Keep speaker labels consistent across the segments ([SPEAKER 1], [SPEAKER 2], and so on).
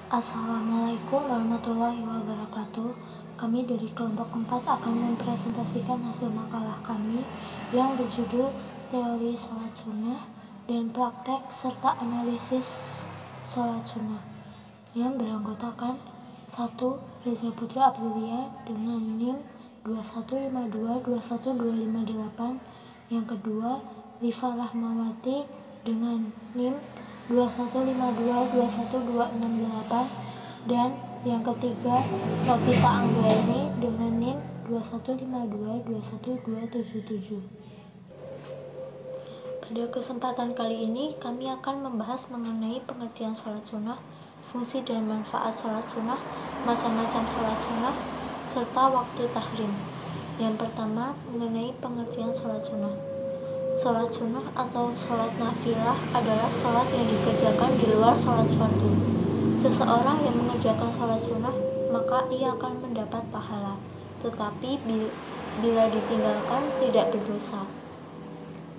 [SPEAKER 1] Assalamualaikum warahmatullahi wabarakatuh. Kami dari kelompok 4 akan mempresentasikan hasil makalah kami yang berjudul Teori Sholat Sunnah dan Praktek serta Analisis Sholat Sunnah, yang beranggotakan 1. Reza Putra Aprilia dengan NIM 215221258. Yang kedua, Rifa Rahmawati dengan NIM 215221268. Dan yang ketiga, Novita Anggraini dengan NIM 215221277. Pada kesempatan kali ini kami akan membahas mengenai pengertian sholat sunnah, fungsi dan manfaat sholat sunnah, macam-macam sholat sunnah, serta waktu tahrim. Yang pertama, mengenai pengertian sholat sunnah. Sholat sunnah atau sholat nafilah adalah sholat yang dikerjakan di luar sholat fardu. Seseorang yang mengerjakan sholat sunnah, maka ia akan mendapat pahala, tetapi bila ditinggalkan tidak berdosa.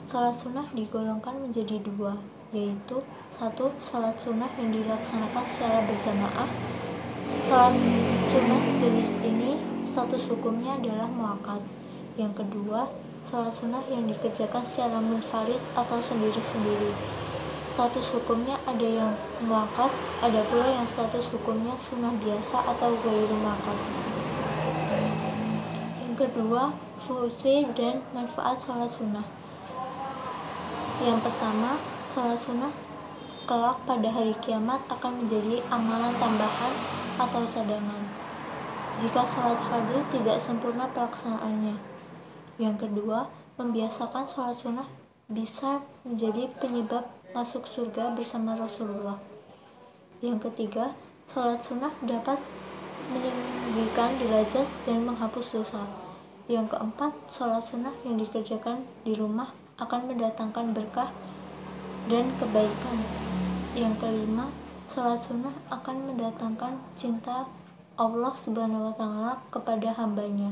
[SPEAKER 1] Sholat sunnah digolongkan menjadi dua, yaitu 1. Sholat sunnah yang dilaksanakan secara berjamaah. Sholat sunnah jenis ini status hukumnya adalah muakkad. Yang kedua, sholat sunnah yang dikerjakan secara munfarid atau sendiri-sendiri. Status hukumnya ada yang muakkad, ada pula yang status hukumnya sunnah biasa atau ghairu muakkad. Yang kedua, fungsi dan manfaat sholat sunnah. Yang pertama, sholat sunnah kelak pada hari kiamat akan menjadi amalan tambahan atau cadangan jika sholat fardu tidak sempurna pelaksanaannya. Yang kedua, membiasakan sholat sunnah bisa menjadi penyebab masuk surga bersama Rasulullah. Yang ketiga, sholat sunnah dapat meninggikan derajat dan menghapus dosa. Yang keempat, sholat sunnah yang dikerjakan di rumah akan mendatangkan berkah dan kebaikan. Yang kelima, sholat sunnah akan mendatangkan cinta Allah Subhanahu wa Ta'ala kepada hambanya.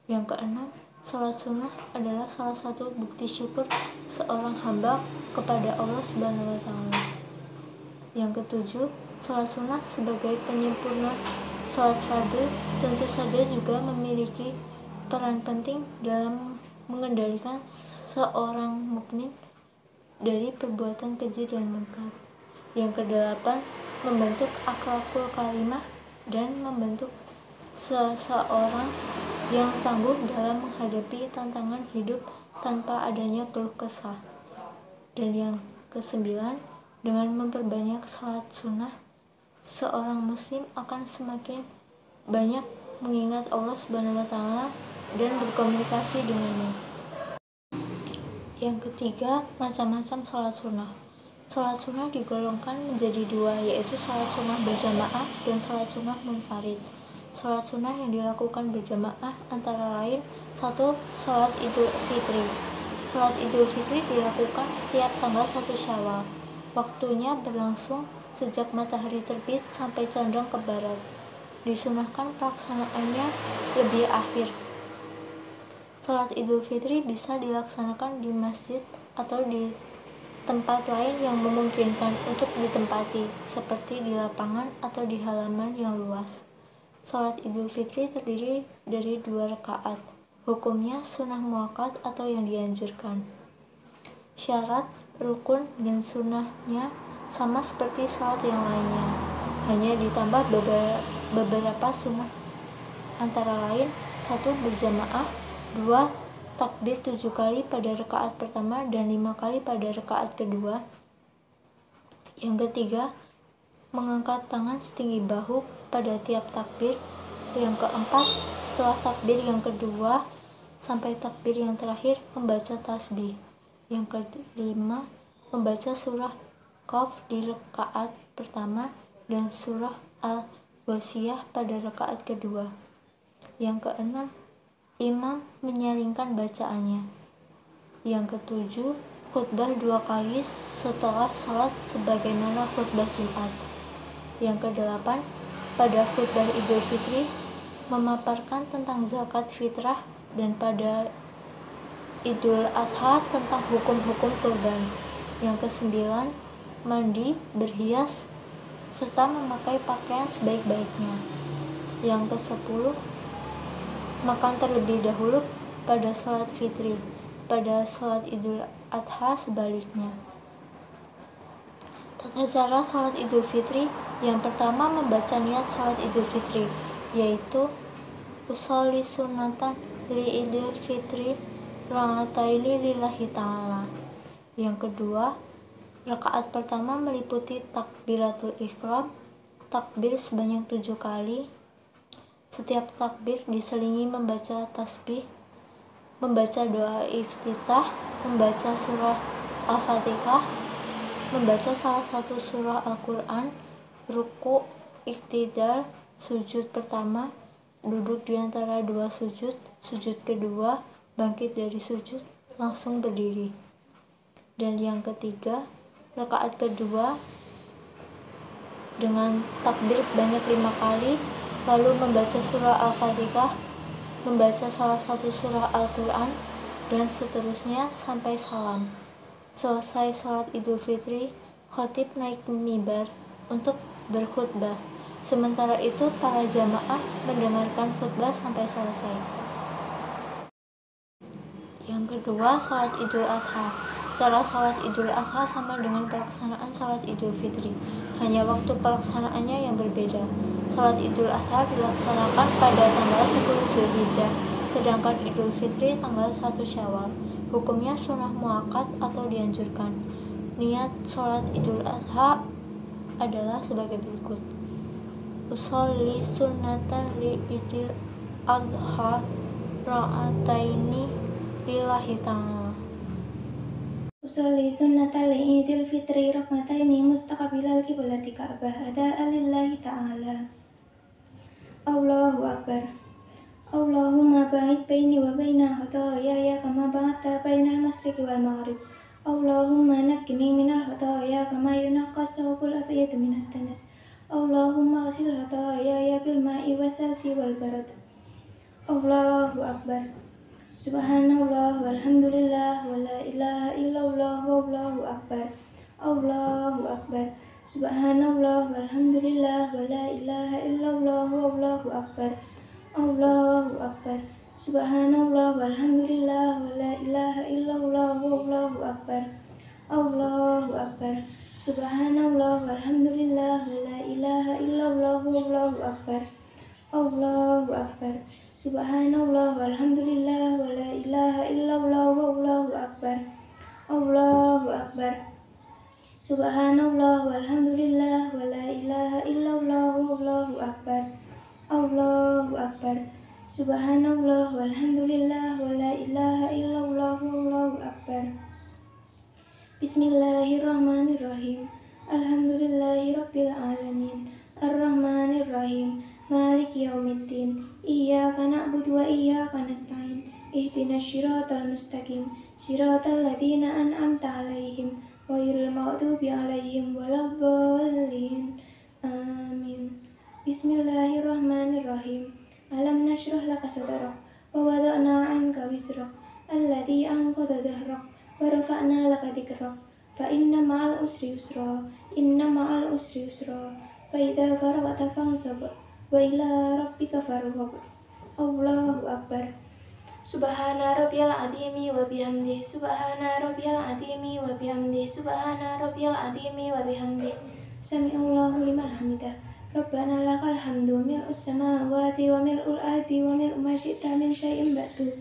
[SPEAKER 1] Yang keenam, sholat sunnah adalah salah satu bukti syukur seorang hamba kepada Allah Subhanahu wa Ta'ala. Yang ketujuh, sholat sunnah sebagai penyempurna sholat fardu tentu saja juga memiliki peran penting dalam mengendalikan seorang mukmin dari perbuatan keji dan mungkar. Yang kedelapan, membentuk akhlakul karimah dan membentuk seseorang yang tangguh dalam menghadapi tantangan hidup tanpa adanya keluh kesah. Dan yang kesembilan, dengan memperbanyak sholat sunnah, seorang muslim akan semakin banyak mengingat Allah Subhanahu wa Ta'ala dan berkomunikasi dengannya. Yang ketiga, macam-macam sholat sunnah. Sholat sunnah digolongkan menjadi dua, yaitu sholat sunnah berjamaah dan sholat sunnah munfarid. Sholat sunnah yang dilakukan berjamaah antara lain 1. Sholat Idul Fitri. Sholat Idul Fitri dilakukan setiap tanggal 1 Syawal. Waktunya berlangsung sejak matahari terbit sampai condong ke barat. Disunahkan pelaksanaannya lebih akhir. Sholat Idul Fitri bisa dilaksanakan di masjid atau di tempat lain yang memungkinkan untuk ditempati, seperti di lapangan atau di halaman yang luas. Sholat Idul Fitri terdiri dari 2 rakaat. Hukumnya sunnah muakkad atau yang dianjurkan. Syarat, rukun, dan sunnahnya sama seperti sholat yang lainnya, hanya ditambah beberapa sunnah, antara lain 1. Berjamaah, 2. Takbir 7 kali pada rakaat pertama dan 5 kali pada rakaat kedua. Yang ketiga, mengangkat tangan setinggi bahu pada tiap takbir. Yang keempat, setelah takbir yang kedua sampai takbir yang terakhir membaca tasbih. Yang kelima, membaca surah Qaf di rakaat pertama dan surah Al-Ghasyiyah pada rakaat kedua. Yang keenam, imam menyalingkan bacaannya. Yang ketujuh, khutbah 2 kali setelah sholat sebagaimana khutbah Jumat. Yang kedelapan, pada khutbah Idul Fitri memaparkan tentang zakat fitrah dan pada Idul Adha tentang hukum-hukum kurban. Yang kesembilan, mandi, berhias serta memakai pakaian sebaik-baiknya. Yang ke-10, makan terlebih dahulu pada sholat fitri, pada sholat Idul Adha sebaliknya. Tata cara sholat Idul Fitri: yang pertama, membaca niat sholat Idul Fitri, yaitu usolli sunatan li Idul Fitri rakaataini lillahi ta'ala. Yang kedua, rakaat pertama meliputi takbiratul ihram, takbir sebanyak 7 kali. Setiap takbir diselingi membaca tasbih, membaca doa iftitah, membaca surah Al-Fatihah, membaca salah satu surah Al-Quran, ruku, iktidal, sujud pertama, duduk di antara dua sujud, sujud kedua, bangkit dari sujud, langsung berdiri. Dan yang ketiga, rakaat kedua dengan takbir sebanyak 5 kali, lalu membaca surah Al-Fatihah, membaca salah satu surah Al-Quran, dan seterusnya sampai salam. Selesai sholat Idul Fitri, khatib naik mimbar untuk berkhutbah. Sementara itu, para jamaah mendengarkan khutbah sampai selesai. Yang kedua, sholat Idul Adha. Cara sholat Idul Adha sama dengan pelaksanaan sholat Idul Fitri, hanya waktu pelaksanaannya yang berbeda. Sholat Idul Adha dilaksanakan pada tanggal 10 Zulhijjah, sedangkan Idul Fitri tanggal 1 Syawal. Hukumnya sunnah muakkad atau dianjurkan. Niat sholat Idul Adha adalah sebagai berikut: usolli sunnatan li Idul Adha rakaataini lillahi ta'ala.
[SPEAKER 2] Usolli sunnatan li Idul Fitri rakaataini mustaqbilal qiblati Ka'bah adaan lillahi ta'ala. Allahu Akbar. Allahumma ba'id baini wa baina khataayaya kama ba'adta bainal masyriqi wal maghrib. Allahumma naqqini minal khataaya kama yunaqqa thawbul abyadu minad danas. Allahumma ghsil khataayaya bil ma'i wasalji wal barad. Allahu Akbar. Subhanallah walhamdulillah wa la ilaha illallah wallahu akbar. Allahu Akbar. Subhanallah walhamdulillah wa la ilaha illallah wallahu akbar. Allahu Akbar. Subhanallah walhamdulillah wa la ilaha illallah wallahu akbar. Allahu Akbar. Subhanallah walhamdulillah wa la ilaha illallah wallahu akbar. Allahu Akbar. Subhanallah walhamdulillah wa la ilaha illallah wallahu akbar. Allahu Akbar. Subhanallah walhamdulillah wa la ilaha illallah wallahu akbar. Allahu Akbar. Subhanallah walhamdulillah wa la ilaha illallah wallahu akbar. Bismillahirrahmanirrahim. Alhamdulillahi rabbil alamin. Ar-Rahmanir-Rahim. Maliki yaumiddin. Iyyaka na'budu wa iyyaka nasta'in. Ihdinas siratal mustaqim. Siratal ladzina an'amta 'alaihim ghairil maghdubi 'alaihim waladdallin. Amin. Bismillahirrahmanirrahim. Alam nashrah laka sadrak wa wada'na 'anka wizrak alladzi anqadha dhahrak wa rafa'na laka dzikrak fa inna ma'al usri yusra inna ma'al usri yusra fa idza faragta fansab wa ila rabbika farghab. Allahu Akbar. Subhana rabbiyal azimi wa bihamdihi. Subhana rabbiyal azimi wa bihamdihi. Subhana rabbiyal azimi wa bihamdihi. Sami'allahu liman hamidah. Rabbana lakal hamdu mil'us samawati wa mil'ul ardi wa mil'u ma syi'ta min syai'in ba'du.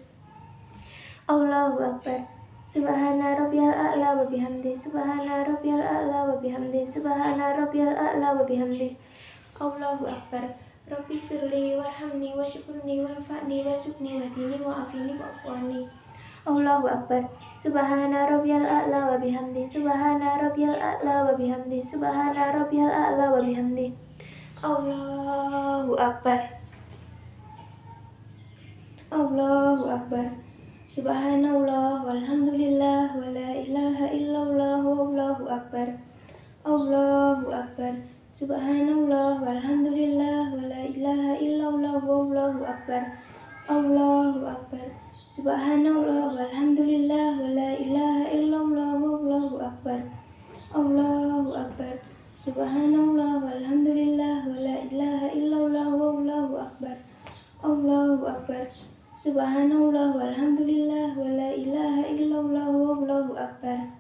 [SPEAKER 2] Allahu Akbar. Subhana rabbiyal a'la wa bihamdihi. Subhana rabbiyal a'la wa bihamdihi. Subhana rabbiyal a'la wa bihamdihi. Allahu Akbar. Rabbi firli warhamni washkurni wanfa'ni warzuqni wahdini wa'afini wa'afwani. Allahu Akbar. Subhana rabbiyal a'la wa bihamdihi. Subhana rabbiyal a'la wa bihamdihi. Subhana rabbiyal a'la wa bihamdihi. Allahu Akbar. Allahu Akbar. Subhanallah walhamdulillah wa la ilaha illallah wallahu akbar. Allahu Akbar. Subhanallah walhamdulillah wa la ilaha illallah wallahu akbar. Allahu Akbar. Subhanallah walhamdulillah wa la ilaha illallah wallahu akbar. Allahu Akbar. Subhanallah walhamdulillah Subhanallah walhamdulillah wa la ilaha illallah wallahu akbar.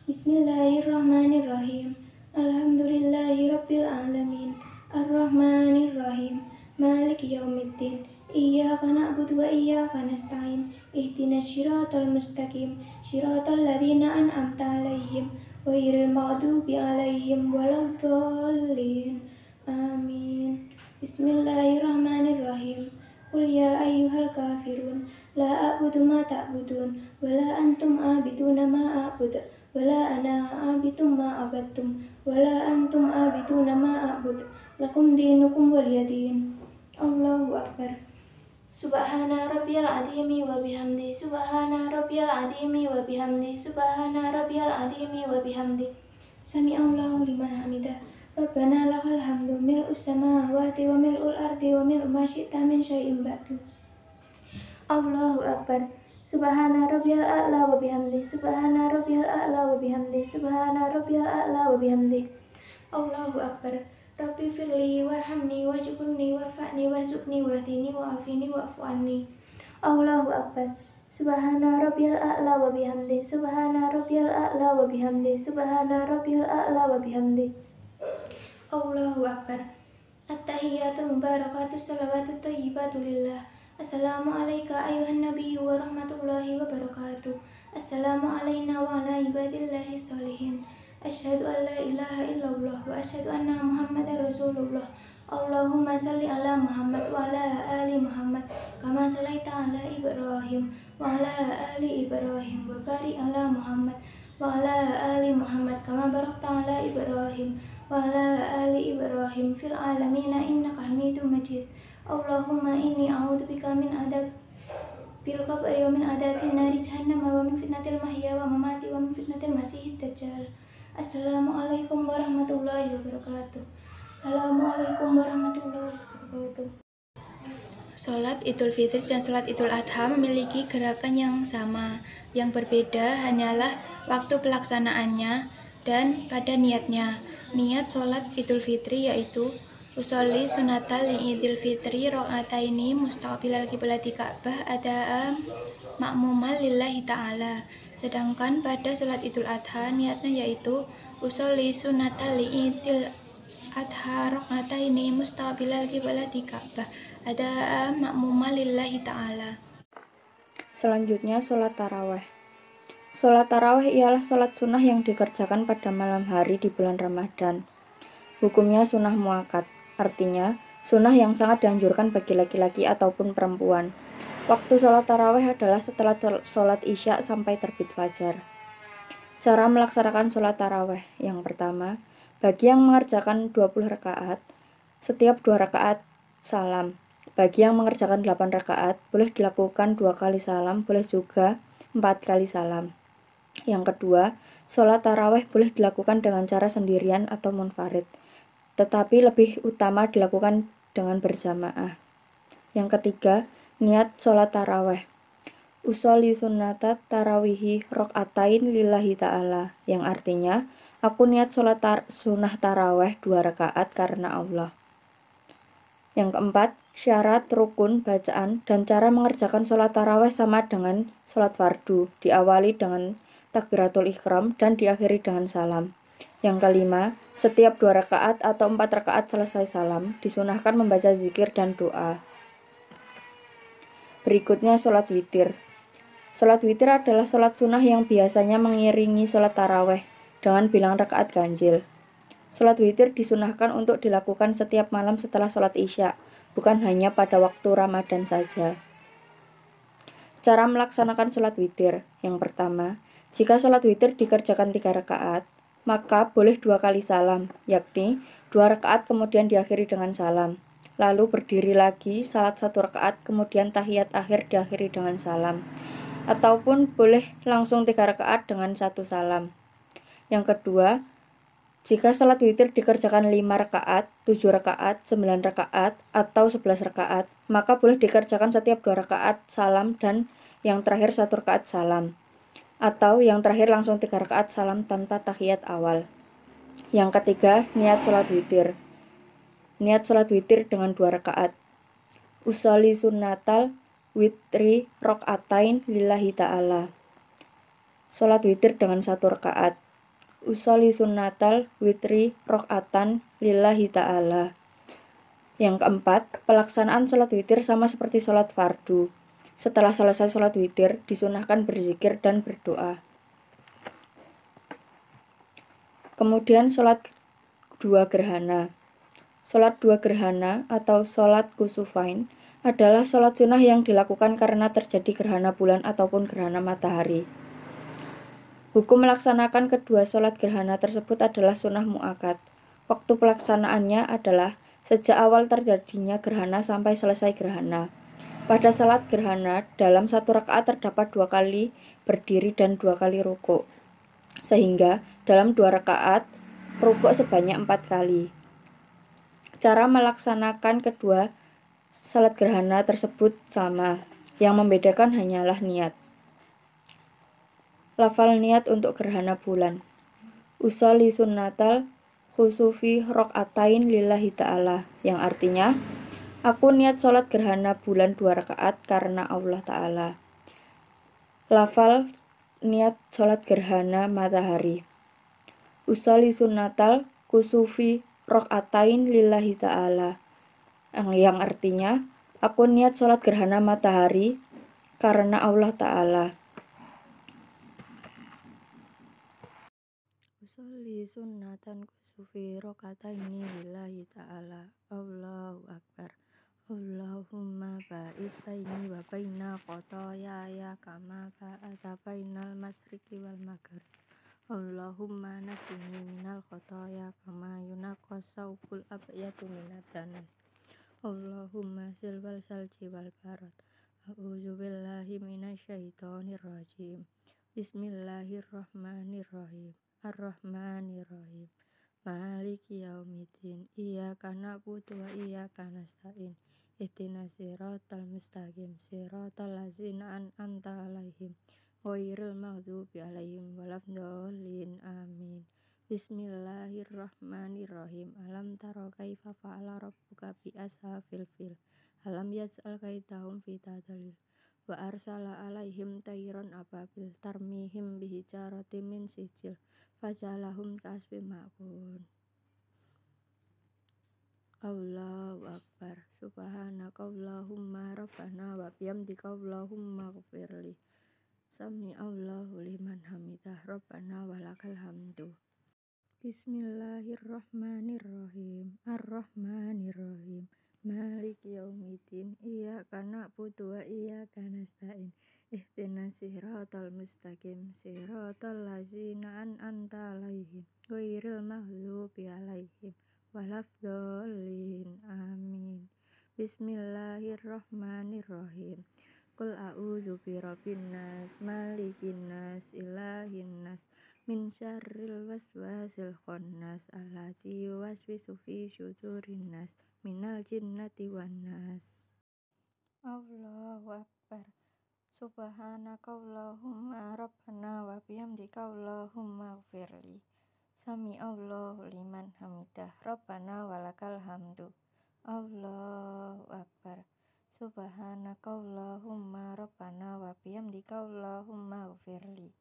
[SPEAKER 2] Bismillahirrahmanirrahim. Alhamdulillahi rabbil alamin. Ar-Rahmanir-Rahim. Maliki yaumiddin. Iyyaka na'budu wa iyyaka nasta'in. Ihdinas siratal mustaqim. Siratal ladzina an'amta 'alaihim ghairil maghdubi 'alaihim waladdallin. Amin. Bismillahirrahmanirrahim. Qul ya ayyuhal kafirun la a'budu ma ta'budun wa la antum 'abiduna ma a'budu wa la ana 'abidum ma 'abadtum wa la antum 'abiduna ma a'budu lakum dinukum waliyadin. Allahu akbar. Subhana rabbiyal azimi wa bihamdi. Subhana rabbiyal azimi wa bihamdi. Subhana rabbiyal azimi wa bihamdi. Sami'allahu liman hamidah. Rabbana lakal hamdu mil'us samawati wa mil'ul ardi wa mil'u ma syi'ta min syai'in ba'du. Allahu akbar. Subhana rabbiyal a'la wa bihamdi. Subhana rabbiyal a'la wa bihamdi. Subhana rabbiyal a'la wa bihamdi. Allahu akbar. Rabbi firli warhamni wajburni warfa'ni warzuqni wahdini wa'afini wa'fu anni. Allahu akbar. Subhana rabbiyal a'la wa bihamdi. Subhana rabbiyal a'la wa bihamdi. Subhana rabbiyal a'la wa bihamdi. Allahu akbar. At-tahiyatul mubarakatus salawatut thayyibatu lillah. Assalamu alayka ayuhan nabiyyu wa rahmatullahi wa barakatuh. Assalamu alayna wa ala ibadillahi sholihin. Asyhadu an la ilaha illallah wa asyhadu anna muhammadar rasulullah. Allahumma salli ala Muhammad wa ala ali Muhammad kama sallaita ala Ibrahim wa ala ali Ibrahim wa barik ala Muhammad wa ala ali Muhammad kama barakta ala Ibrahim wa ala ali Ibrahim fil alamin innaka Hamidum Majid. Allahumma inni a'udzubika min adab bil qabri wa min adabin nari jahannam wa min fitnatil mahya wa mamati wa min fitnatil masiihid dajjal. Assalamualaikum warahmatullahi wabarakatuh. Assalamualaikum warahmatullahi wabarakatuh. Salat Idul Fitri dan salat Idul Adha memiliki gerakan yang sama. Yang berbeda hanyalah waktu pelaksanaannya dan pada niatnya. Niat salat Idul Fitri yaitu usolli sunatal Idul Fitri rakaataini mustaqbilal qiblati Ka'bah ada'a ma'mumal lillahi ta'ala. Sedangkan pada salat Idul Adha niatnya yaitu usolli sunatal Idul Adha rakaataini mustaqbilal qiblati Ka'bah ada'a ma'mumal lillahi ta'ala.
[SPEAKER 3] Selanjutnya salat tarawih. Salat tarawih ialah salat sunnah yang dikerjakan pada malam hari di bulan Ramadan. Hukumnya sunnah muakkad, artinya sunnah yang sangat dianjurkan bagi laki-laki ataupun perempuan. Waktu salat tarawih adalah setelah salat isya sampai terbit fajar. Cara melaksanakan salat tarawih. Yang pertama, bagi yang mengerjakan 20 rakaat, setiap 2 rakaat salam. Bagi yang mengerjakan 8 rakaat, boleh dilakukan 2 kali salam, boleh juga 4 kali salam. Yang kedua, sholat tarawih boleh dilakukan dengan cara sendirian atau munfarid, tetapi lebih utama dilakukan dengan berjamaah. Yang ketiga, niat sholat tarawih. Usolli sunnatat tarawihi rok'atain lillahi ta'ala, yang artinya, aku niat sholat sunnah tarawih 2 rakaat karena Allah. Yang keempat, syarat, rukun, bacaan, dan cara mengerjakan sholat tarawih sama dengan sholat fardu, diawali dengan takbiratul ihram dan diakhiri dengan salam. Yang kelima, setiap 2 rakaat atau 4 rakaat selesai salam, disunahkan membaca zikir dan doa. Berikutnya sholat witir. Sholat witir adalah sholat sunnah yang biasanya mengiringi sholat tarawih dengan bilang rakaat ganjil. Sholat witir disunahkan untuk dilakukan setiap malam setelah sholat isya, bukan hanya pada waktu Ramadan saja. Cara melaksanakan sholat witir. Yang pertama, jika sholat witir dikerjakan 3 rakaat, maka boleh 2 kali salam, yakni 2 rakaat kemudian diakhiri dengan salam. Lalu berdiri lagi, salat 1 rakaat, kemudian tahiyat akhir diakhiri dengan salam. Ataupun boleh langsung 3 rakaat dengan 1 salam. Yang kedua, jika sholat witir dikerjakan 5 rakaat, 7 rakaat, 9 rakaat, atau 11 rakaat, maka boleh dikerjakan setiap 2 rakaat salam dan yang terakhir 1 rakaat salam. Atau yang terakhir langsung 3 rakaat salam tanpa tahiyat awal. Yang ketiga, niat sholat witir. Niat sholat witir dengan 2 rakaat. Usolli sunnatal witri rok'atain lillahi ta'ala. Sholat witir dengan 1 rakaat. Usolli sunnatal witri rok'atan lillahi ta'ala. Yang keempat, pelaksanaan sholat witir sama seperti sholat fardu. Setelah selesai sholat witir, disunahkan berzikir dan berdoa. Kemudian sholat 2 gerhana. Sholat 2 gerhana atau sholat kusufain adalah sholat sunnah yang dilakukan karena terjadi gerhana bulan ataupun gerhana matahari. Hukum melaksanakan kedua sholat gerhana tersebut adalah sunnah mu'akkad. Waktu pelaksanaannya adalah sejak awal terjadinya gerhana sampai selesai gerhana. Pada sholat gerhana, dalam 1 rakaat terdapat 2 kali berdiri dan 2 kali rukuk. Sehingga dalam 2 rakaat, rukuk sebanyak 4 kali. Cara melaksanakan kedua sholat gerhana tersebut sama. Yang membedakan hanyalah niat. Lafal niat untuk gerhana bulan. Usolli sunnatal khusufi rok'atain lillahi ta'ala. Yang artinya, aku niat sholat gerhana bulan 2 rakaat karena Allah Ta'ala. Lafal niat sholat gerhana matahari. Usolli sunnatal kusufi rok'atain lillahi ta'ala. Yang artinya, aku niat sholat gerhana matahari karena Allah Ta'ala. Usolli sunnatan kusufi rok'ataini lillahi ta'ala. Allahu Akbar. Allahumma ba'id baini wa baina khotoyaya kama ba'adta bainal masriqi wal maghrib. Allahumma naqqini minal khotoya kama yunaqqas saubul abyadu minad danas. Allahumma silwal salji wal barad. A'udzu billahi minasyaitonir rajim. Bismillahirrahmanirrahim. Ar-Rahmanirrahim. Maliki yaumiddin. Iyyaka na'budu wa iyyaka nasta'in. Ihdinas siratal mustaqim. Siratal ladzina an'amta 'alaihim ghairil maghdubi 'alaihim waladdallin. Amin. Bismillahirrahmanirrahim. Alam tara kaifa fa'ala rabbuka bi ashabil fil. Alam yaj'al kaidahum fi tadlil. Wa arsala 'alaihim tayran ababil tarmihim bihijaratin min sijil. Fajalahum kasbi ma'kun. Allahu Akbar. Subhanaka Allahumma rabbana wa bihamdika Allahumma ghfirli. Sami Allahu liman hamidah. Rabbana walakal hamdu. Bismillahirrahmanirrahim. Ar-Rahmanirrahim. Maliki yaumiddin. Iyyaka na'budu wa iyyaka nasta'in. Ihdinas siratal mustaqim. Siratal ladzina an'amta 'alaihim ghairil maghdubi 'alaihim waladdallin. Amin. Bismillahirrahmanirrahim. Qul a'udzu birabbin nas, malikin nas, ilahin nas, min syarril waswasil khannas, allati yuwaswisu fi syudurin nas, minal jinnati wan nas. Allahu Akbar. Subhanaka Allahumma rabbana wa bihamdika Allahumma ghfirli. Sami Allahu liman hamidah. Rabbana walakal hamdu. Allahu Akbar. Subhanaka Allahumma rabbana wa bihamdika Allahumma ghfirli.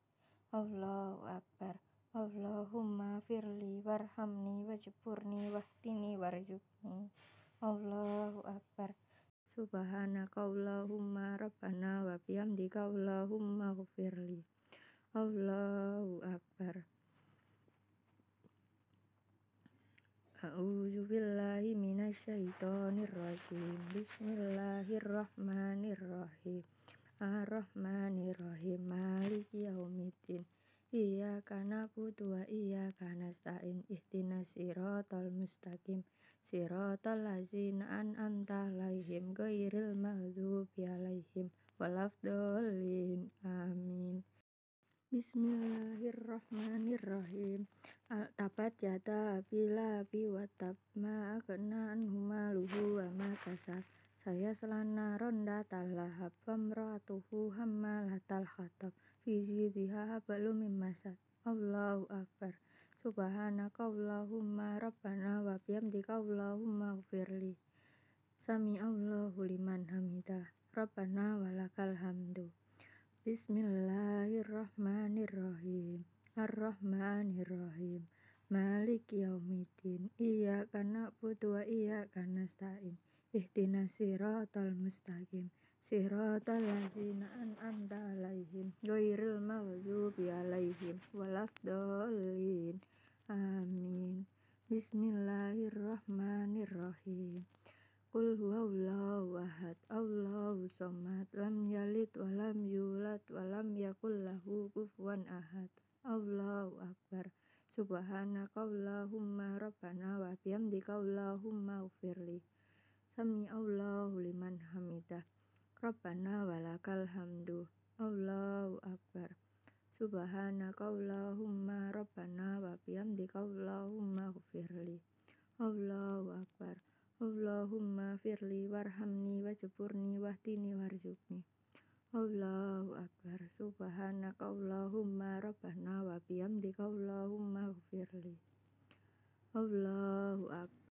[SPEAKER 3] Allahu Akbar. Allahumma firli warhamni wajburni wahdini warzuqni. Allahu Akbar. Subhanaka Allahumma rabbana wa bihamdika Allahumma ghfirli. Allahu Akbar. A'udzu billahi minasyaitonir rajim. Bismillahirrahmanirrahim. Ar-Rahmanirrahim. Maliki yaumiddin. Iyyaka na'budu wa iyyaka nasta'in. Ihdinas siratal mustaqim. Siratal ladzina an'amta 'alaihim ghairil maghdubi 'alaihim waladdallin. Amin. Bismillahirrahmanirrahim. Tabat yada bila biwatab ma aghna anhu maluhu wa ma kasab. Saya selana ronda talahab famratuhu hammalatal hatab fi jidha hablum min masad. Allahu Akbar. Subhanaka Allahumma rabbana wa bihamdika Allahumma ghfirli. Sami'allahu liman hamidah. Rabbana walakal hamdu. Bismillahirrahmanirrahim. Ar-Rahmanirrahim. Maliki yaumiddin. Iyyaka na'budu wa iyyaka nasta'in. Ihdinas siratal mustaqim. Siratal ladzina an'amta 'alaihim ghairil maghdubi 'alaihim waladdallin. Amin. Bismillahirrahmanirrahim. Qul huwallahu ahad, Allahu somad, lam yalid wa lam yulad wa lam yakul lahu kufuwan ahad. Allahu akbar. Subhanaka Allahumma rabbana wa bihamdika Allahumma ghfirli. Sami'allahu liman hamidah. Rabbana walakal hamdu. Allahu akbar. Subhanaka Allahumma rabbana wa bihamdika Allahumma ghfirli. Allahu akbar. Allahumma firli warhamni wajburni wahdini warzuqni. Allahu akbar. Subhanaka Allahumma rabbana wa bihamdika Allahumma ghfirli. Allahu akbar.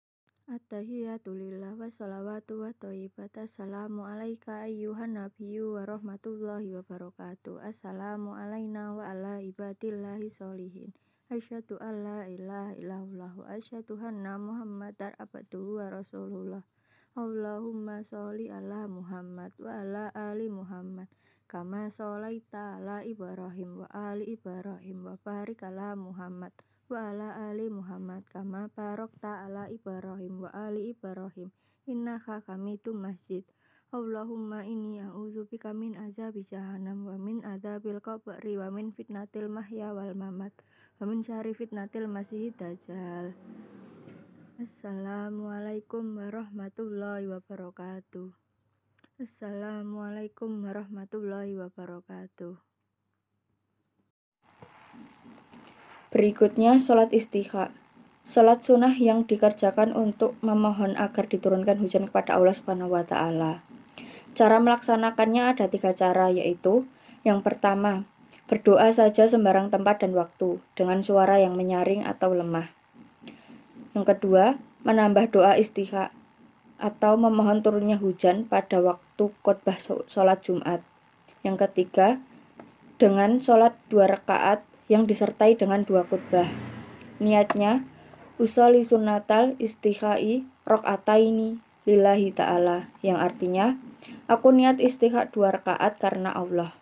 [SPEAKER 3] At-tahiyatu lillah wa salawatu wa thayyibat. Assalamu alayka ayyuhan nabiyyu wa rahmatullahi wa barakatuh. Assalamu alayna wa ala ibadillahi sholihin. Asyhadu an la ilaha illallah wa asyhadu anna Muhammadar abduhu wa rasulullah. Allahumma sholli ala Muhammad wa ala ali Muhammad kama sholaita ala Ibrahim wa ali Ibrahim wa barik ala Muhammad wa ala ali Muhammad kama barakta ala Ibrahim wa ali Ibrahim innaka hamidum majid. Allahumma inni a'udzubika min azabi jahannam wa min adzabil qabri wa min fitnatil mahya wal mamat wa min syarri fitnatil masiihid dajjal. Assalamualaikum warahmatullahi wabarakatuh. Assalamualaikum warahmatullahi wabarakatuh. Berikutnya sholat istisqa. Sholat sunnah yang dikerjakan untuk memohon agar diturunkan hujan kepada Allah Subhanahu wa Ta'ala. Cara melaksanakannya ada 3 cara, yaitu yang pertama, berdoa saja sembarang tempat dan waktu dengan suara yang menyaring atau lemah. Yang kedua, menambah doa istisqa atau memohon turunnya hujan pada waktu khotbah sholat Jumat. Yang ketiga, dengan sholat 2 rakaat yang disertai dengan 2 khutbah. Niatnya, usolli sunnatal istisqai rakaataini lillahi ta'ala, yang artinya, aku niat istisqa 2 rakaat karena Allah.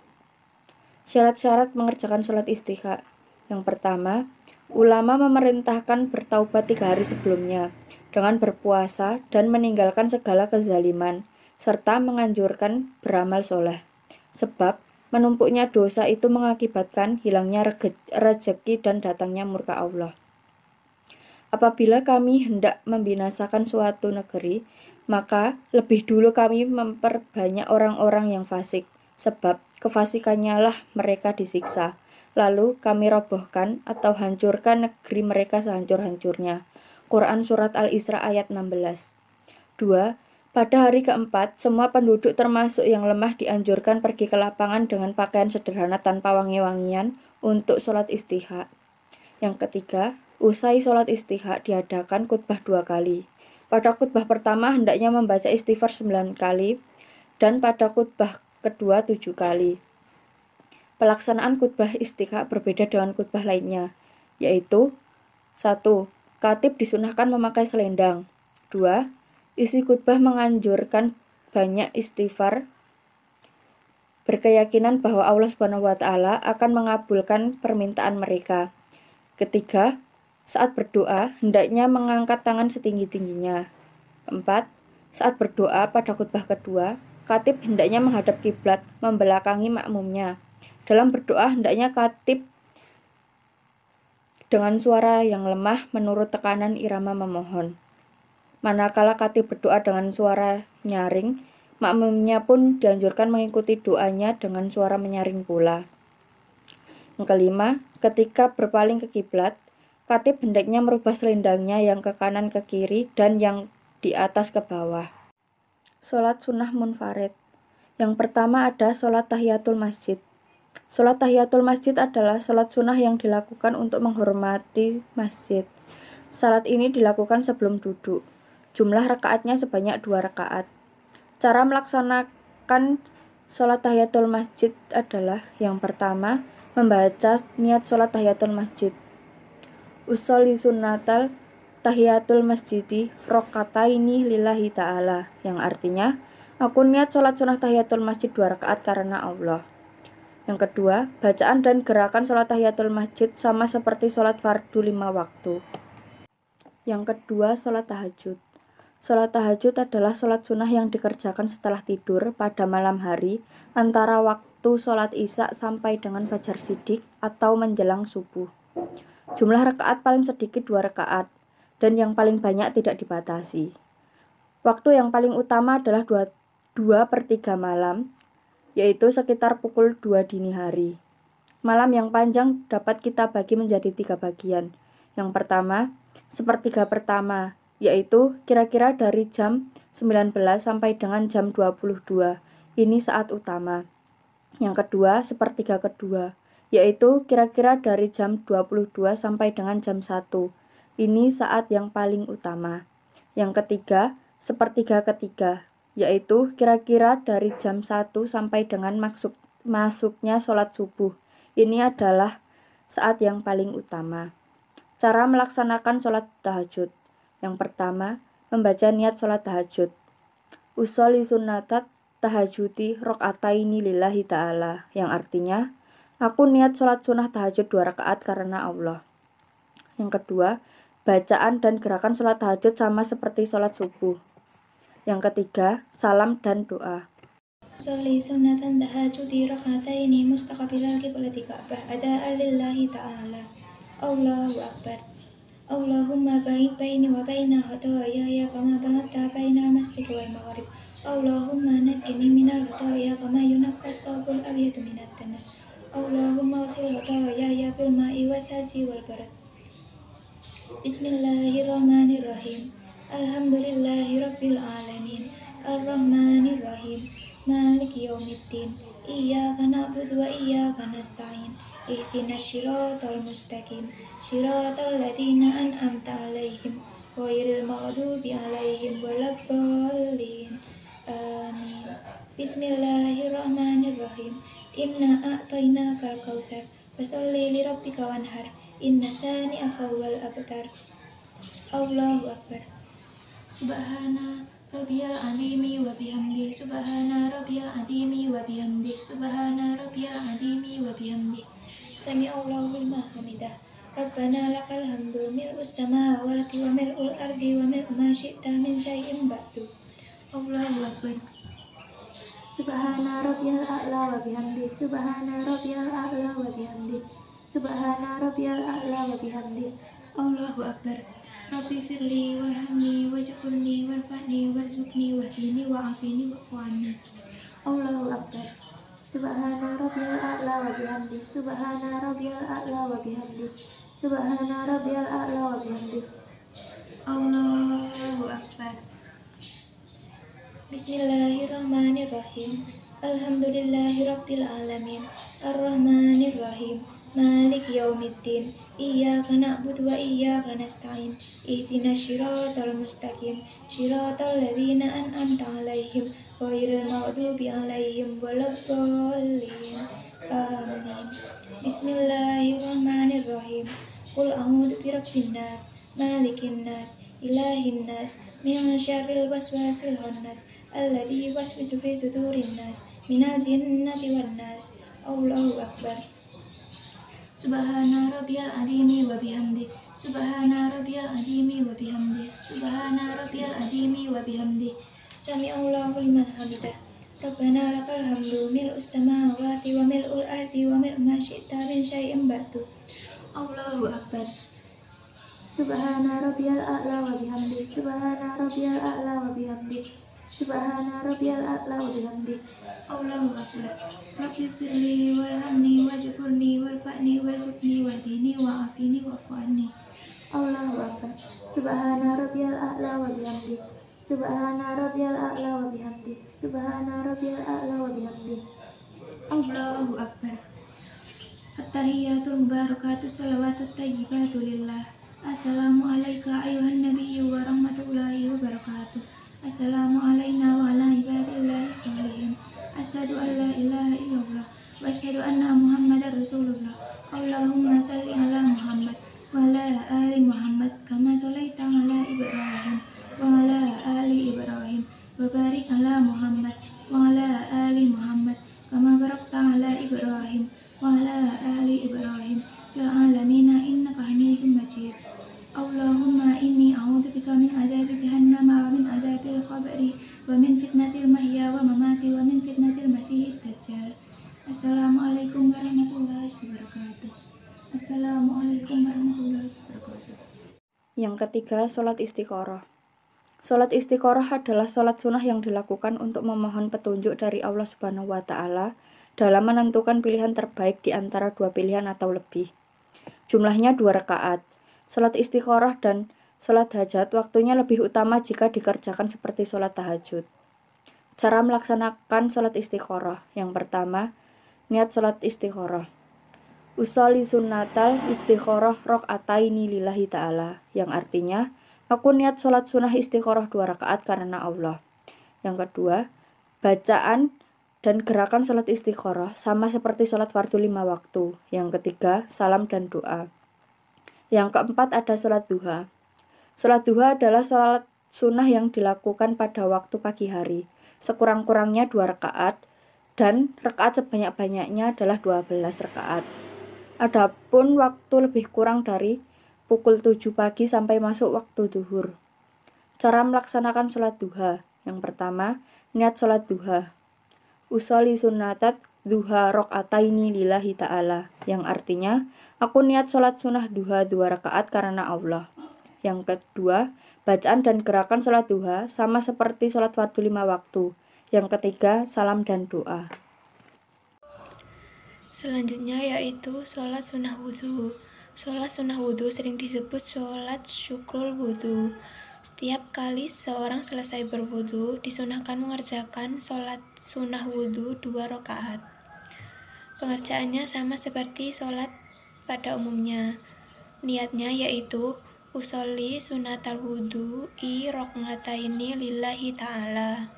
[SPEAKER 3] Syarat-syarat mengerjakan sholat istisqa. Yang pertama, ulama memerintahkan bertaubat 3 hari sebelumnya dengan berpuasa dan meninggalkan segala kezaliman, serta menganjurkan beramal soleh. Sebab menumpuknya dosa itu mengakibatkan hilangnya rezeki dan datangnya murka Allah. Apabila kami hendak membinasakan suatu negeri, maka lebih dulu kami memperbanyak orang-orang yang fasik, sebab kefasikannya lah mereka disiksa. Lalu kami robohkan atau hancurkan negeri mereka sehancur-hancurnya. Quran Surat Al-Isra ayat 16. 2. Pada hari keempat, semua penduduk termasuk yang lemah dianjurkan pergi ke lapangan dengan pakaian sederhana tanpa wangi-wangian untuk sholat istisqa. Yang ketiga, usai sholat istisqa diadakan khutbah 2 kali. Pada khutbah pertama hendaknya membaca istighfar 9 kali dan pada khutbah kedua 7 kali. Pelaksanaan khutbah istisqa berbeda dengan khutbah lainnya, yaitu 1. Khatib disunahkan memakai selendang. 2. Isi khutbah menganjurkan banyak istighfar, berkeyakinan bahwa Allah Subhanahu wa Ta'ala akan mengabulkan permintaan mereka. Ketiga, saat berdoa hendaknya mengangkat tangan setinggi-tingginya. 4. Saat berdoa pada khutbah kedua, khatib hendaknya menghadap kiblat, membelakangi makmumnya. Dalam berdoa hendaknya khatib dengan suara yang lemah menurut tekanan irama memohon. Manakala khatib berdoa dengan suara nyaring, makmumnya pun dianjurkan mengikuti doanya dengan suara menyaring pula. Yang kelima, ketika berpaling ke kiblat, khatib hendaknya merubah selendangnya yang ke kanan ke kiri dan yang di atas ke bawah. Sholat sunnah munfarid. Yang pertama ada sholat tahiyatul masjid. Sholat tahiyatul masjid adalah sholat sunnah yang dilakukan untuk menghormati masjid. Salat ini dilakukan sebelum duduk. Jumlah rakaatnya sebanyak 2 rakaat. Cara melaksanakan sholat tahiyatul masjid adalah: yang pertama, membaca niat sholat tahiyatul masjid. Usolli sunnatal tahiyatul masjidi rokataini lillahi ta'ala, yang artinya, aku niat sholat sunnah tahiyatul masjid 2 rakaat karena Allah. Yang kedua, bacaan dan gerakan sholat tahiyatul masjid sama seperti sholat fardu 5 waktu. Yang kedua, sholat tahajud. Sholat tahajud adalah sholat sunnah yang dikerjakan setelah tidur pada malam hari antara waktu sholat isya sampai dengan fajar shidik atau menjelang subuh. Jumlah rakaat paling sedikit 2 rakaat dan yang paling banyak tidak dibatasi. Waktu yang paling utama adalah 2/3 malam, yaitu sekitar pukul 2 dini hari. Malam yang panjang dapat kita bagi menjadi 3 bagian. Yang pertama, sepertiga pertama, yaitu kira-kira dari jam 19 sampai dengan jam 22. Ini saat utama. Yang kedua, sepertiga kedua, yaitu kira-kira dari jam 22 sampai dengan jam 1. Ini saat yang paling utama. Yang ketiga, sepertiga ketiga, yaitu kira-kira dari jam 1 sampai dengan masuknya sholat subuh. Ini adalah saat yang paling utama. Cara melaksanakan sholat tahajud. Yang pertama, membaca niat sholat tahajud. Usolli sunnatat tahajudi rokataini lillahi ta'ala, yang artinya, aku niat sholat sunnah tahajud 2 rakaat karena Allah. Yang kedua, bacaan dan gerakan sholat tahajud sama seperti sholat subuh. Yang ketiga, salam dan doa.
[SPEAKER 2] Usolli sunnatan tahajudi rakataini mustaqbilal qiblati Ka'bah ada'an lillahi ta'ala. Allahu akbar. Allahumma ba'id baini wa baina khataaya kama ba'adta bainal masriq wal maghrib. Allahumma naqqini minal khataaya kama yunaqqas thawbul abyadu minad danas. Allahumma ghsil khataaya bil ma'i wal thalji wal barad. Bismillahirrahmanirrahim. Alhamdulillahi rabbil alamin. Ar-Rahmanir Rahim. Maliki yaumiddin. Iyyaka na'budu wa iyyaka nasta'in. Ihdinas siratal mustaqim. Siratal ladzina an'amta 'alaihim ghairil maghdubi 'alaihim waladdallin. Amin. Bismillahirrahmanirrahim. Inna a'tainakal kautsar fasholli li rabbika wanhar. Inna tsani'aka wal abtar. Allahu akbar. Subhana rabbiyal azimi wa bihamdi. Subhana rabbiyal azimi wa bihamdi. Subhana rabbiyal azimi wa bihamdi. Sami'allahu liman hamidah. Rabbana lakal hamdu mil'us samawati wa mil'ul ardi wa mil'u ma syi'ta min syai'in ba'du. Allahu akbar. Subhana rabbiyal a'la wa bihamdi. Subhana rabbiyal a'la wa bihamdi. Subhana rabbiyal a'la wa bihamdi. Allahu akbar. Rabbi firli warhamni waj'alni warfa'ni warzuqni wahdini wa'afini wa'fu anni. Allahu akbar. Subhana rabbiyal a'la wa bihamdi. Subhana rabbiyal a'la wa bihamdi. Subhana rabbiyal a'la wa bihamdi. Allahu akbar. Bismillahirrahmanirrahim. Alhamdulillahi rabbil alamin. Ar-Rahmanir Rahim. Maliki yaumiddin. Iyyaka na'budu wa iyyaka nasta'in. Ihdinas siratal mustaqim. Siratal ladzina an'amta 'alaihim ghairil maghdubi 'alaihim waladdallin. Amin. Bismillahirrahmanirrahim. Qul a'udzu birabbin nas, malikin nas, ilahin nas, min syarril waswasil khannas, alladzi yuwaswisu fi sudurin nas, minal jinnati wan nas. Allahu akbar. Subhana rabbiyal azimi wa bihamdi. Subhana rabbiyal azimi wa bihamdi. Subhana rabbiyal azimi wa bihamdi. Sami'allahu liman hamidah. Rabbana lakal hamdu mil'us samawati wa mil'ul ardi wa mil'u ma syi'ta min syai'in ba'du. Allahu akbar. Subhana rabbiyal a'la wa bihamdi. Subhana rabbiyal a'la wa bihamdi. Subhana rabbiyal a'la wa bihamdi. Allahu akbar. Rabbi firli warhamni waj'alni warfa'ni warzuqni wahdini wa'afini wa'fu anni. Allahu akbar. Subhana rabbiyal a'la wa bihamdi. Subhana rabbiyal a'la wa bihamdi. Subhana rabbiyal a'la wa bihamdi. Allahu akbar. At-tahiyyatul mubarakatuh shalawatut thayyibatu lillah. Assalamu alayka ayuhan nabiyyu wa rahmatullahi wa barakatuh.
[SPEAKER 3] Yang ketiga, sholat istiqoroh. Sholat istiqoroh adalah sholat sunnah yang dilakukan untuk memohon petunjuk dari Allah Subhanahu wa Ta'ala dalam menentukan pilihan terbaik di antara dua pilihan atau lebih. Jumlahnya 2 rakaat. Sholat istiqoroh dan sholat hajat waktunya lebih utama jika dikerjakan seperti sholat tahajud. Cara melaksanakan sholat istiqoroh. Yang pertama, niat sholat istiqoroh. Usolli sunnatal istiqoroh rok'ataini lillahi ta'ala, yang artinya, aku niat sholat sunnah istiqoroh 2 rakaat karena Allah. Yang kedua, bacaan dan gerakan sholat istiqoroh sama seperti sholat fardu 5 waktu. Yang ketiga, salam dan doa. Yang keempat ada sholat duha. Sholat duha adalah sholat sunnah yang dilakukan pada waktu pagi hari. Sekurang-kurangnya 2 rakaat dan rakaat sebanyak-banyaknya adalah 12 rakaat. Adapun waktu lebih kurang dari pukul 7 pagi sampai masuk waktu zuhur. Cara melaksanakan sholat duha. Yang pertama, niat sholat duha. Usolli sunnatat duha rok'ataini lillahi ta'ala, yang artinya, aku niat sholat sunnah duha 2 rakaat karena Allah. Yang kedua, bacaan dan gerakan sholat duha sama seperti sholat fardu 5 waktu. Yang ketiga, salam dan doa.
[SPEAKER 2] Selanjutnya yaitu sholat sunnah wudhu. Sholat sunnah wudhu sering disebut sholat syukrul wudhu. Setiap kali seorang selesai berwudhu, disunahkan mengerjakan sholat sunnah wudhu 2 rakaat. Pengerjaannya sama seperti sholat pada umumnya. Niatnya yaitu usolli sunnatal wudhu i rok'ataini lillahi ta'ala.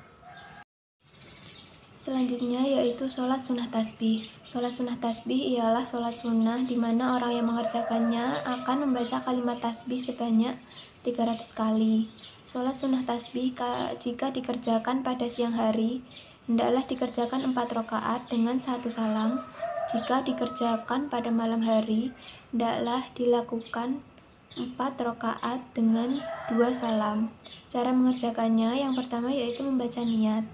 [SPEAKER 2] Selanjutnya yaitu sholat sunnah tasbih. Sholat sunnah tasbih ialah sholat sunnah di mana orang yang mengerjakannya akan membaca kalimat tasbih sebanyak 300 kali. Sholat sunnah tasbih jika dikerjakan pada siang hari, hendaklah dikerjakan 4 rakaat dengan 1 salam. Jika dikerjakan pada malam hari, hendaklah dilakukan 4 rakaat dengan 2 salam. Cara mengerjakannya yang pertama yaitu membaca niat.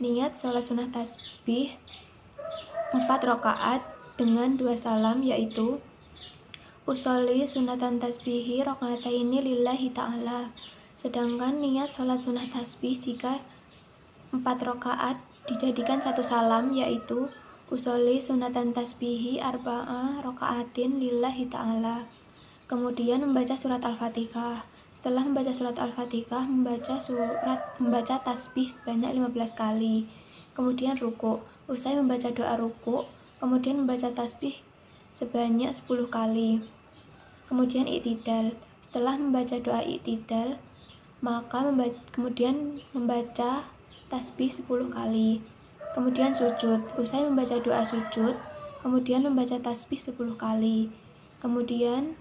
[SPEAKER 2] Niat sholat sunnah tasbih 4 rakaat dengan 2 salam yaitu usolli sunnatan tasbihi rok'ataini lillahi ta'ala. Sedangkan niat sholat sunnah tasbih jika 4 rakaat dijadikan 1 salam yaitu usolli sunnatan tasbihi arba'a roka'atin lillahi ta'ala. Kemudian membaca surat Al-Fatihah. Setelah membaca surat Al-Fatihah, membaca tasbih sebanyak 15 kali. Kemudian ruku'. Usai membaca doa ruku', kemudian membaca tasbih sebanyak 10 kali. Kemudian i'tidal. Setelah membaca doa i'tidal, maka kemudian membaca tasbih 10 kali. Kemudian sujud. Usai membaca doa sujud, kemudian membaca tasbih 10 kali. Kemudian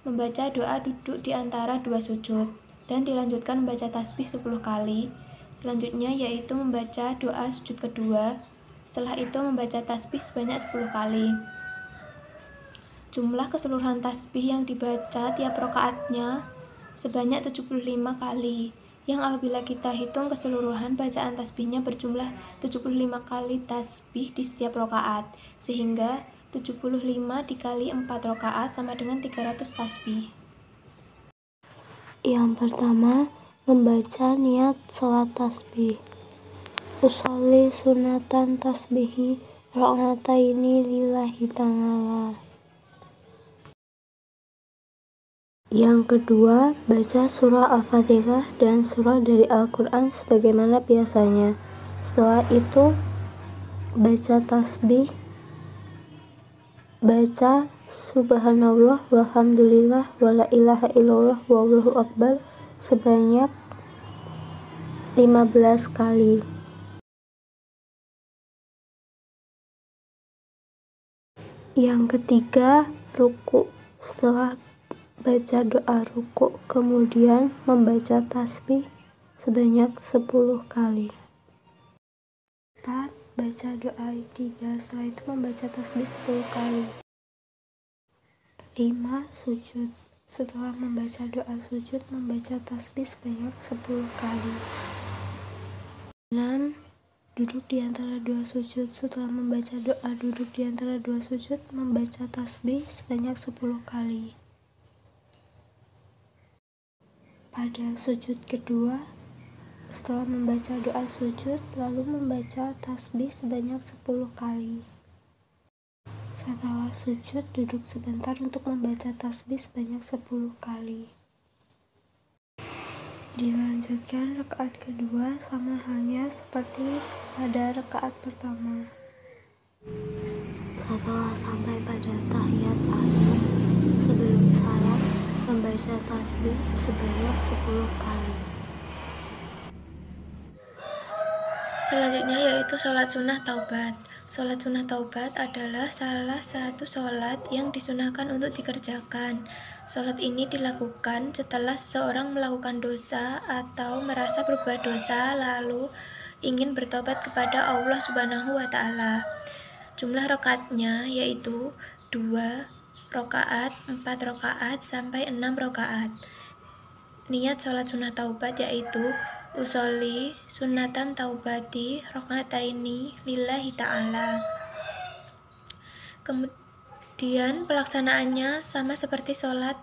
[SPEAKER 2] membaca doa duduk di antara 2 sujud, dan dilanjutkan membaca tasbih 10 kali. Selanjutnya yaitu membaca doa sujud kedua, setelah itu membaca tasbih sebanyak 10 kali. Jumlah keseluruhan tasbih yang dibaca tiap rakaatnya sebanyak 75 kali, yang apabila kita hitung keseluruhan bacaan tasbihnya berjumlah 75 kali tasbih di setiap rakaat, sehingga 75 dikali 4 rakaat sama dengan 300 tasbih.
[SPEAKER 1] Yang pertama, membaca niat sholat tasbih. Usolli sunatan tasbihi rok'ataini lillahi ta'ala. Yang kedua, baca surah Al-Fatihah dan surah dari Al-Quran sebagaimana biasanya. Setelah itu, baca tasbih, baca subhanallah walhamdulillah wala ilaha illallah wallahu akbar sebanyak 15 kali. Yang ketiga, ruku'. Setelah baca doa ruku', kemudian membaca tasbih sebanyak 10 kali. 4. Baca doa i'tidal, setelah itu membaca tasbih 10 kali. 5. Sujud. Setelah membaca doa sujud, membaca tasbih sebanyak 10 kali. 6. Duduk di antara 2 sujud. Setelah membaca doa duduk di antara 2 sujud, membaca tasbih sebanyak 10 kali. pada sujud kedua. Setelah membaca doa sujud, lalu membaca tasbih sebanyak 10 kali. Setelah sujud, duduk sebentar untuk membaca tasbih sebanyak 10 kali. Dilanjutkan rakaat kedua sama halnya seperti pada rakaat pertama. Setelah sampai pada tahiyat akhir, sebelum salam, membaca tasbih sebanyak 10 kali.
[SPEAKER 2] Selanjutnya yaitu sholat sunnah taubat. Sholat sunnah taubat adalah salah satu sholat yang disunahkan untuk dikerjakan. Sholat ini dilakukan setelah seseorang melakukan dosa atau merasa berbuat dosa lalu ingin bertobat kepada Allah Subhanahu wa Ta'ala. Jumlah rakaatnya yaitu 2 rakaat, 4 rakaat, sampai 6 rakaat. Niat sholat sunnah taubat yaitu usolli sunnatan taubati rakaataini lillahi ta'ala. Kemudian pelaksanaannya sama seperti sholat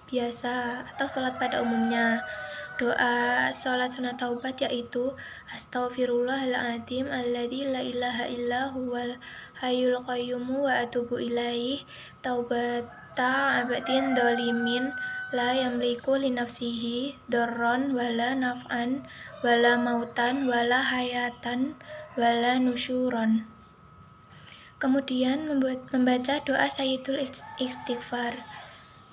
[SPEAKER 2] biasa atau sholat pada umumnya. Doa sholat sunnah taubat yaitu astaghfirullahaladzim alladzi la ilaha illa huwal hayyul qayyum wa atubu ilaih taubata abdin dolimin la yamliku li nafsihi darron wala naf'an wala mautan wala hayatan wala nusyuron. Kemudian membaca doa sayyidul istighfar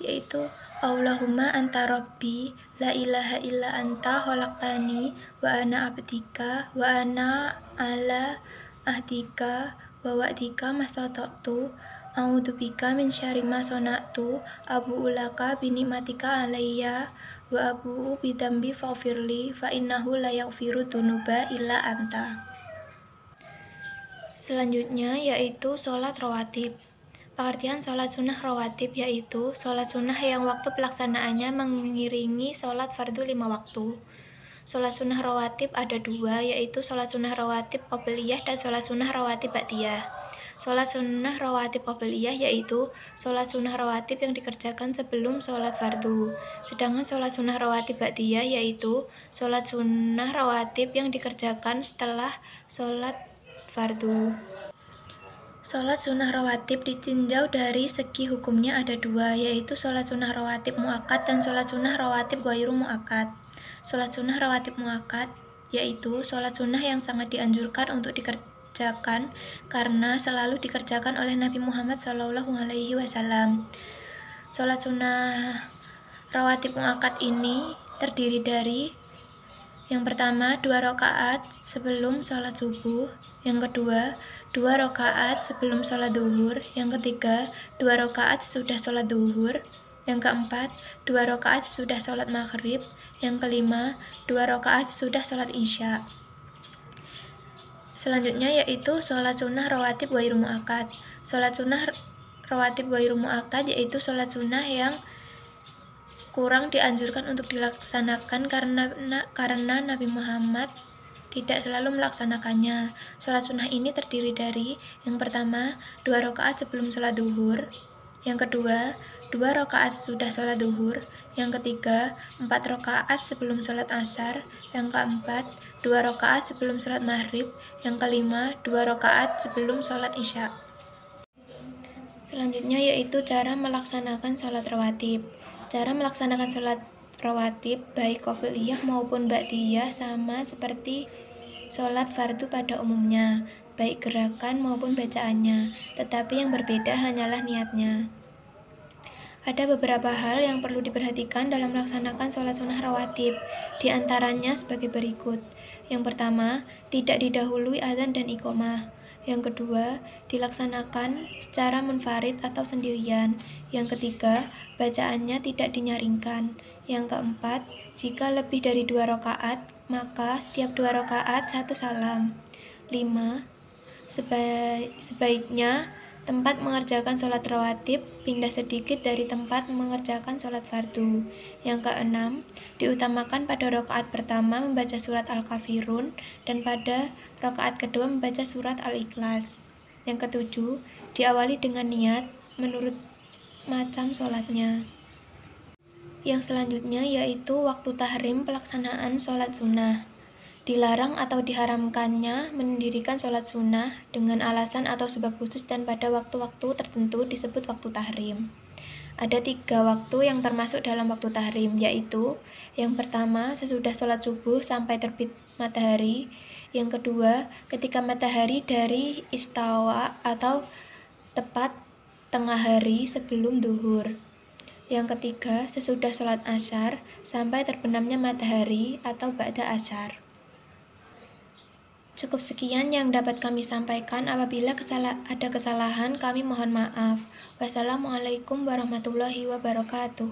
[SPEAKER 2] yaitu Allahumma anta rabbi la ilaha illa anta khalaqtani wa ana abdika wa ana ala ahdika wa wa'dika mastata'tu a'udzubika min syarri ma sana'tu abu'u laka bi ni'matika alayya wa abu'u bi dzambi faghfirli fa innahu la yaghfiru dzunuba illa anta. Selanjutnya yaitu sholat rawatib. Pengertian sholat sunnah rawatib yaitu sholat sunnah yang waktu pelaksanaannya mengiringi sholat fardu 5 waktu. Sholat sunnah rawatib ada 2, yaitu sholat sunnah rawatib qobliyah dan sholat sunnah rawatib ba'diyah. Sholat sunnah rawatib qobliyah yaitu sholat sunnah rawatib yang dikerjakan sebelum sholat fardu. Sedangkan sholat sunnah rawatib ba'diyah yaitu sholat sunnah rawatib yang dikerjakan setelah sholat fardu. Sholat sunnah rawatib ditinjau dari segi hukumnya ada 2, yaitu sholat sunnah rawatib muakkad dan sholat sunnah rawatib ghairu muakkad. Sholat sunnah rawatib muakkad yaitu sholat sunnah yang sangat dianjurkan untuk dikerjakan karena selalu dikerjakan oleh Nabi Muhammad SAW. Sholat sunnah rawatib muakkad ini terdiri dari yang pertama 2 rakaat sebelum sholat subuh, yang kedua 2 rakaat sebelum sholat duhur, yang ketiga 2 rakaat sesudah sholat duhur, yang keempat 2 rakaat sesudah sholat maghrib, yang kelima 2 rakaat sesudah sholat isya. Selanjutnya yaitu sholat sunnah rawatib ghairu muakkad. Sholat sunnah rawatib ghairu muakkad yaitu sholat sunnah yang kurang dianjurkan untuk dilaksanakan karena Nabi Muhammad tidak selalu melaksanakannya. Sholat sunnah ini terdiri dari yang pertama 2 rakaat sebelum sholat duhur, yang kedua 2 rakaat sesudah sholat duhur, yang ketiga 4 rakaat sebelum sholat asar, yang keempat 2 rakaat sebelum sholat maghrib, yang kelima 2 rakaat sebelum sholat isya. Selanjutnya yaitu cara melaksanakan sholat rawatib. Cara melaksanakan sholat rawatib baik qobliyah maupun ba'diyah sama seperti sholat fardu pada umumnya, baik gerakan maupun bacaannya, tetapi yang berbeda hanyalah niatnya. Ada beberapa hal yang perlu diperhatikan dalam melaksanakan sholat sunnah rawatib, di antaranya sebagai berikut. Yang pertama, tidak didahului azan dan iqomah. Yang kedua, dilaksanakan secara munfarid atau sendirian. Yang ketiga, bacaannya tidak dinyaringkan. Yang keempat, jika lebih dari 2 rakaat, maka setiap 2 rakaat 1 salam. 5. Sebaiknya tempat mengerjakan sholat rawatib pindah sedikit dari tempat mengerjakan sholat fardu. Yang keenam, diutamakan pada rakaat pertama membaca surat Al-Kafirun dan pada rakaat kedua membaca surat Al-Ikhlas. Yang ketujuh, diawali dengan niat menurut macam sholatnya. Yang selanjutnya yaitu waktu tahrim pelaksanaan sholat sunnah. Dilarang atau diharamkannya mendirikan sholat sunnah dengan alasan atau sebab khusus dan pada waktu-waktu tertentu disebut waktu tahrim. Ada 3 waktu yang termasuk dalam waktu tahrim, yaitu yang pertama sesudah sholat subuh sampai terbit matahari, yang kedua ketika matahari dari istawa atau tepat tengah hari sebelum duhur, yang ketiga sesudah sholat asyar sampai terbenamnya matahari atau ba'da asyar. Cukup sekian yang dapat kami sampaikan. Apabila ada kesalahan, kami mohon maaf. Wassalamualaikum warahmatullahi wabarakatuh.